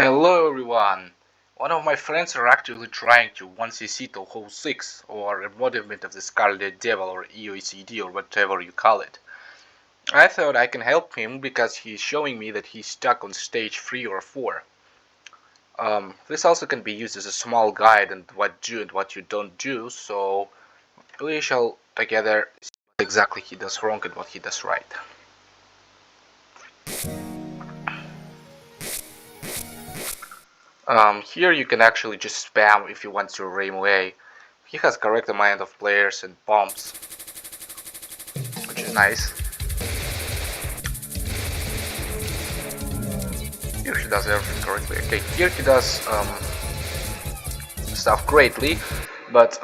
Hello everyone! One of my friends are actively trying to 1cc Touhou 6 or embodiment of the Scarlet Devil or EOCD or whatever you call it. I thought I can help him because he's showing me that he's stuck on stage 3 or 4. This also can be used as a small guide on what do and what you don't do, so we shall together see what exactly he does wrong and what he does right. Here you can actually just spam if you want to ram away. He has correct amount of players and bombs, which is nice. Here he does everything correctly. Okay, here he does stuff greatly, but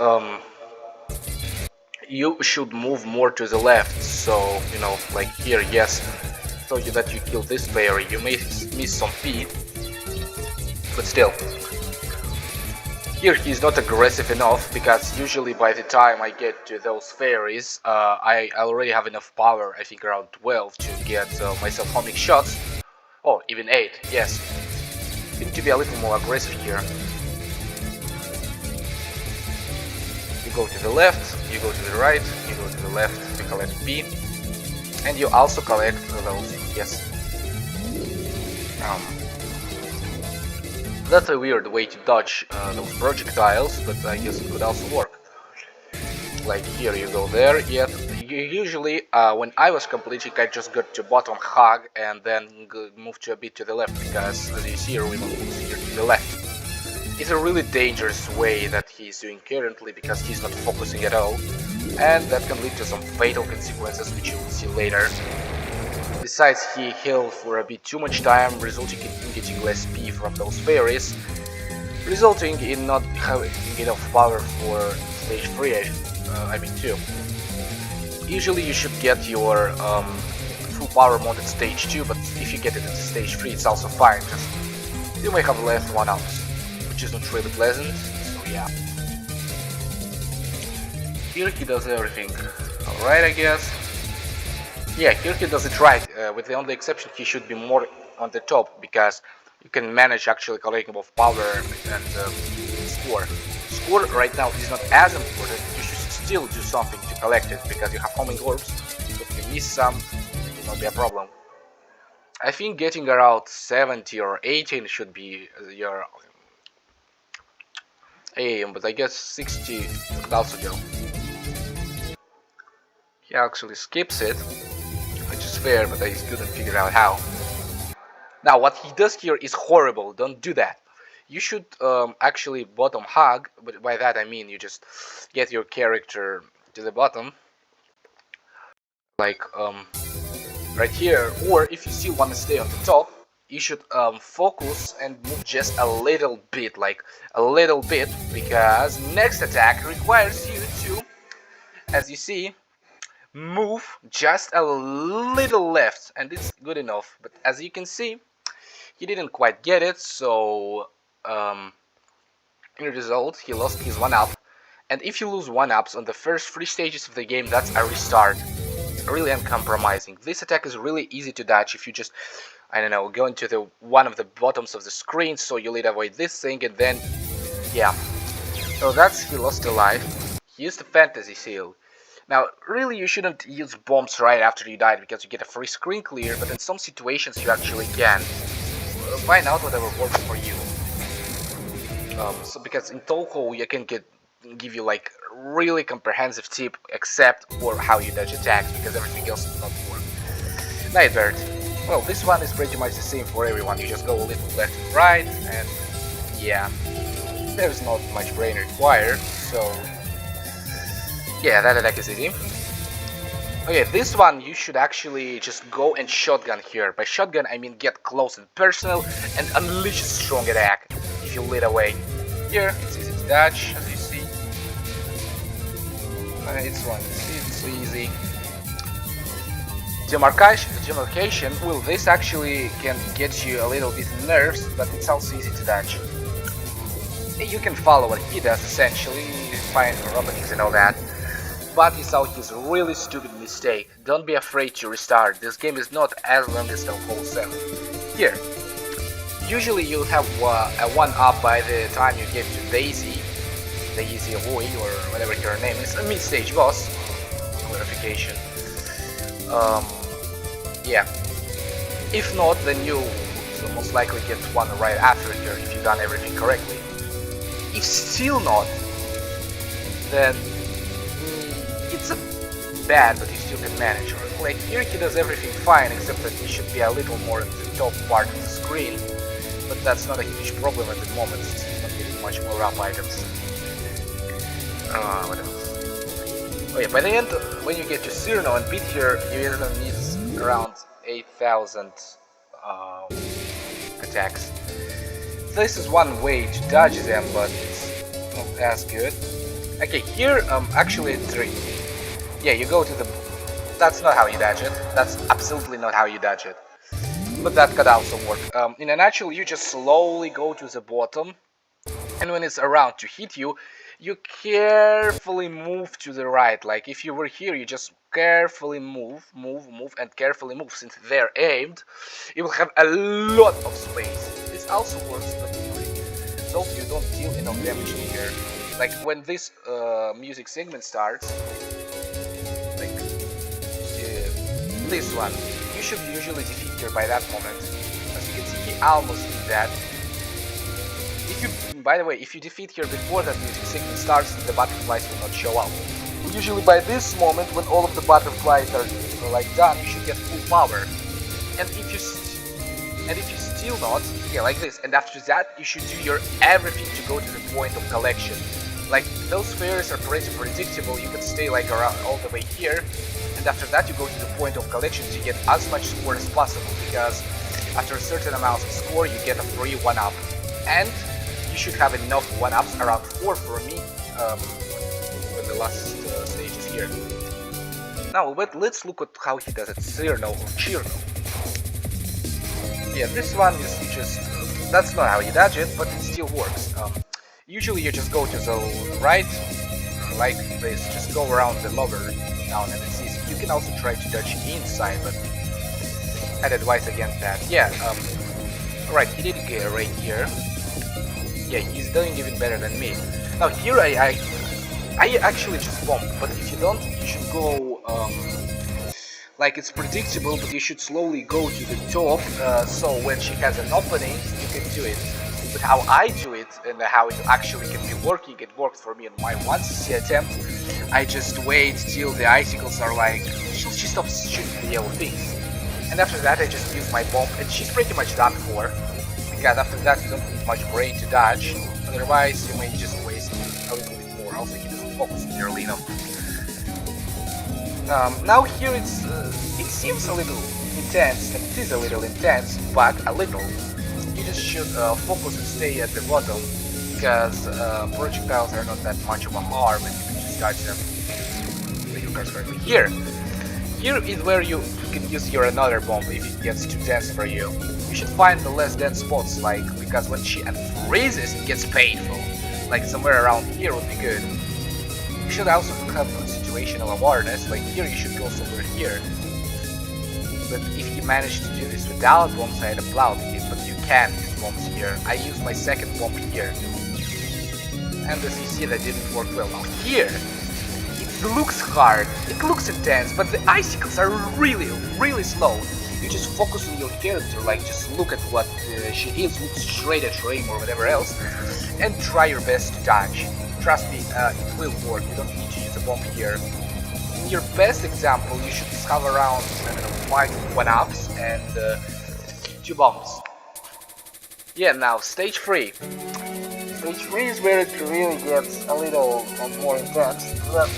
you should move more to the left. So like here, yes, so that you kill this player, you may miss some P, but still. Here he's not aggressive enough, because usually by the time I get to those fairies, I already have enough power, I think around 12, to get myself homing shots. Oh, even 8, yes. Need to be a little more aggressive here. You go to the left, you go to the right, you go to the left, you collect B. And you also collect those, yes. That's a weird way to dodge those projectiles, but I guess it could also work. Like here you go there, yet usually when I was completing I just got to bottom hug and then move to a bit to the left, because as you see we move here to the left. It's a really dangerous way that he's doing currently, because he's not focusing at all, and that can lead to some fatal consequences which you will see later. Besides, he healed for a bit too much time, resulting in him getting less P from those fairies, resulting in not having enough power for stage 3, I mean 2. Usually you should get your full power mode at stage 2, but if you get it at stage 3 it's also fine, just you may have left 1 ounce, which is not really pleasant, so yeah. Here he does everything alright, I guess. Yeah, here he does it right, with the only exception he should be more on the top, because you can manage actually collecting both power and score. Score right now is not as important, you should still do something to collect it, because you have homing orbs, so if you miss some, it will not be a problem. I think getting around 70 or 18 should be your aim, but I guess 60 could also go. He actually skips it, which is fair, but I couldn't figure out how. Now, what he does here is horrible. Don't do that. You should actually bottom hug, but by that I mean you just get your character to the bottom, like right here. Or if you still want to stay on the top, you should focus and move just a little bit, because next attack requires you to, as you see, move just a little left, and it's good enough. But as you can see, he didn't quite get it, so in result he lost his 1-up. And if you lose 1-ups on the first 3 stages of the game, that's a restart. Really uncompromising. This attack is really easy to dodge if you just, I don't know, go into the one of the bottoms of the screen, so you lead avoid this thing, and then yeah. So that's, he lost a life. He used a fantasy seal. Now, really you shouldn't use bombs right after you died, because you get a free screen clear, but in some situations you actually can. Find out whatever works for you. So because in Touhou you can give you like really comprehensive tip, except for how you dodge attacks, because everything else does not work. Nightbird. Well, this one is pretty much the same for everyone. You just go a little left and right, and yeah, there's not much brain required, so yeah, that attack is easy. Okay, this one you should actually just go and shotgun here. By shotgun I mean get close and personal and unleash a strong attack if you lead away. Here it's easy to dodge, as you see. It's easy. Demarcation, well, this actually can get you a little bit nerves, but it's also easy to dodge. You can follow what he does essentially, find robotics and all that. But he saw his really stupid mistake. Don't be afraid to restart. This game is not as long as Touhou 7. Here, Usually you'll have a 1-up by the time you get to Daisy Avoy, or whatever her name is, a mid-stage boss. Clarification. Yeah. If not, then you will most likely get one right after her if you've done everything correctly. If still not, then it's a bad, but you still can manage. Like here he does everything fine, except that he should be a little more at the top part of the screen. But that's not a huge problem at the moment, since he's not getting much more up items. What else? Oh yeah, by the end, when you get to Cyrano and beat here, you even need around 8,000 attacks. This is one way to dodge them, but it's not as good. Okay, here, actually 3. Yeah, you go to the... That's not how you dodge it. That's absolutely not how you dodge it. But that could also work. In a nutshell, you just slowly go to the bottom, and when it's around to hit you, you carefully move to the right. Like if you were here, you just carefully move, and carefully move. Since they're aimed, you will have a lot of space. This also works, but so you don't deal enough damage here. Like when this music segment starts, like this one, you should usually defeat her by that moment. As you can see, he almost did that. If you, by the way, if you defeat her before that music segment starts, the butterflies will not show up. Usually by this moment, when all of the butterflies are like done, you should get full power. And if you still not, yeah, like this. And after that, you should do your everything to go to the point of collection. Like those fairs are pretty predictable. You can stay like around all the way here, and after that you go to the point of collection to get as much score as possible. Because after a certain amount of score, you get a free 1-up, and you should have enough 1-ups, around 4 for me, when the last stage is here. Now, but let's look at how he does it. Cyrano or Chirno. Yeah, this one is just... that's not how you dodge it, but it still works. Usually you just go to the right, like this, just go around the lower down, and it's easy. You can also try to dodge inside, but I'd advise against that. Yeah, right, he did get right here. Yeah, he's doing even better than me. Now here I actually just bump, but if you don't, you should go, like it's predictable, but you should slowly go to the top, so when she has an opening, you can do it. But how I do it, and how it actually can be working, it worked for me in my 1cc attempt. I just wait till the icicles are like, she stops shooting the yellow things. And after that I just use my bomb, and she's pretty much done for. Because after that you don't need much brain to dodge, otherwise you may just waste a little bit more. Also he doesn't focus nearly enough. Now here it seems a little intense, and it is a little intense, but a little. You just should focus and stay at the bottom, because projectiles are not that much of a harm, and you can just dodge them. So you guys correctly. Here is where you can use your another bomb if it gets too dense for you. You should find the less dense spots, like, because when she unfreezes, it gets painful. Like somewhere around here would be good. You should also have a situational awareness, like here you should go somewhere here. But if you manage to do this without bombs, I'd applaud it, but you can use bombs here. I used my second bomb here. And as you see, that didn't work well. Now here, it looks hard, it looks intense, but the icicles are really, really slow. You just focus on your character, like just look at what she is, look straight at Raim or whatever else, and try your best to dodge. Trust me, it will work, you don't need to use a bomb here. In your best example, you should have around 5 1-ups and 2 bombs. Yeah, now stage 3. Stage 3 is where it really gets a little more intense. The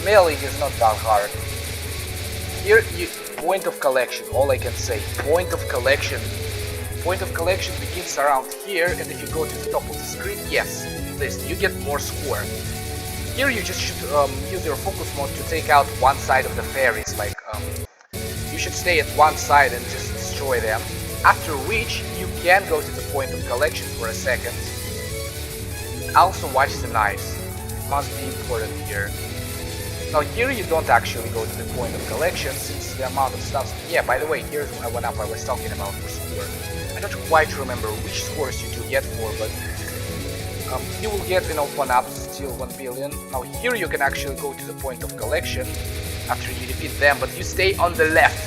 melee is not that hard. Here, point of collection, all I can say. Point of collection. Point of collection begins around here, and if you go to the top of the screen, yes, this, you get more score. Here you just should use your focus mode to take out one side of the fairies, like you should stay at one side and just destroy them, after which you can go to the point of collection for a second. Also watch the knives, it must be important here. Now here you don't actually go to the point of collection, since the amount of stuff... Yeah, by the way, here's one up I was talking about for score. A not quite remember which scores you do get for, but you will get enough 1-ups till 1 billion. Now here you can actually go to the point of collection after you defeat them, but you stay on the left,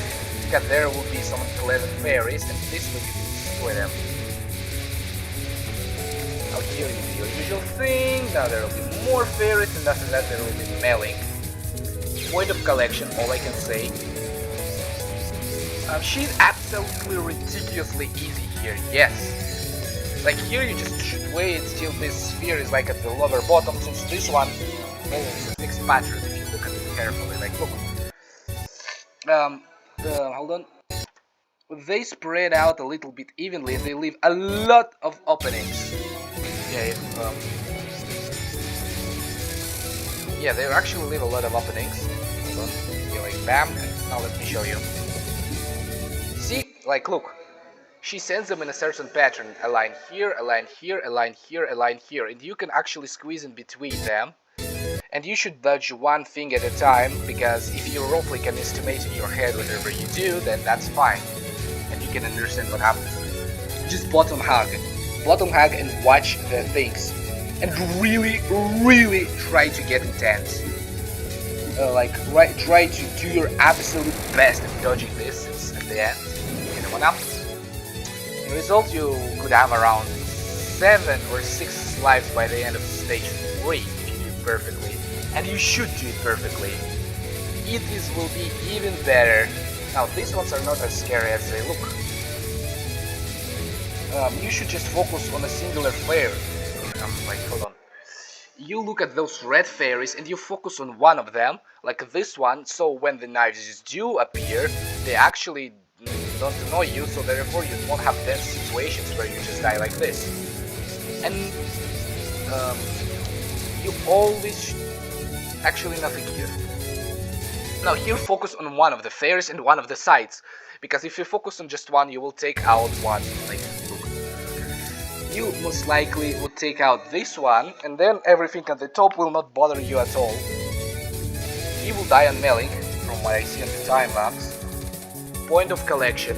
because there will be some clever fairies, and this way you can destroy them. Now here you do your usual thing, now there will be more fairies, and after that there will be mailing. Point of collection, all I can say. She's absolutely ridiculously easy here, yes. Like here you just should wait till this sphere is like at the lower bottom, since this one follows a fixed pattern if you look at it carefully. Like look. Hold on. They spread out a little bit evenly and they leave a lot of openings. Yeah, they actually leave a lot of openings. Hold on. Yeah, like bam, and now let me show you. See, like look. She sends them in a certain pattern, a line here, a line here, a line here, a line here, and you can actually squeeze in between them. And you should dodge one thing at a time, because if you roughly can estimate in your head whatever you do, then that's fine. And you can understand what happens. Just bottom hug and watch the things. And really, really try to get intense. Try to do your absolute best at dodging this. It's at the end. You get one up. In result, you could have around 7 or 6 lives by the end of stage 3 if you do it perfectly. And you should do it perfectly. It will be even better. Now, these ones are not as scary as they look. You should just focus on a singular flare. Hold on. You look at those red fairies and you focus on one of them, like this one, so when the knives do appear, they actually don't annoy you, so therefore you won't have tense situations where you just die like this. And you always actually nothing here. Now here focus on one of the fairies and one of the sides, because if you focus on just one you will take out one. Like look, you most likely would take out this one, and then everything at the top will not bother you at all. He will die on mailing, from what I see on the time lapse. Point of collection,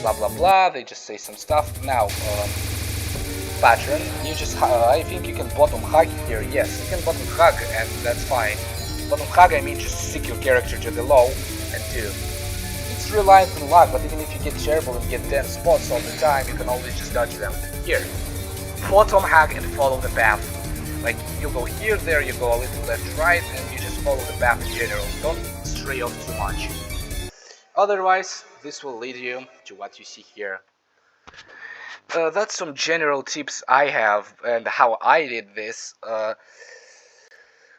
blah blah blah, they just say some stuff. Now, pattern, you just, I think you can bottom hug here, yes, you can bottom hug, and that's fine. Bottom hug, I mean just stick your character to the low, and do. It's reliant on luck, but even if you get terrible and get 10 spots all the time, you can always just dodge them. Here, bottom hug and follow the path. Like, you go here, there, you go a little left, right, and you just follow the path in general. Don't stray off too much. Otherwise, this will lead you to what you see here. That's some general tips I have and how I did this.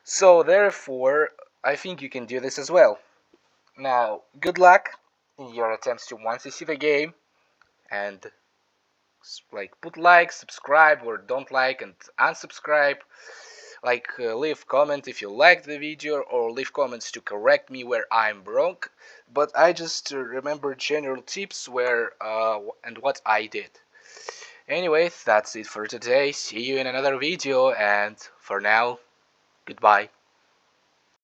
So therefore, I think you can do this as well. Now, good luck in your attempts to once you see the game, and like put like, subscribe, or don't like and unsubscribe. Like leave comment if you liked the video, or leave comments to correct me where I'm wrong. But I just remember general tips where and what I did. Anyway, that's it for today. See you in another video, and for now, goodbye.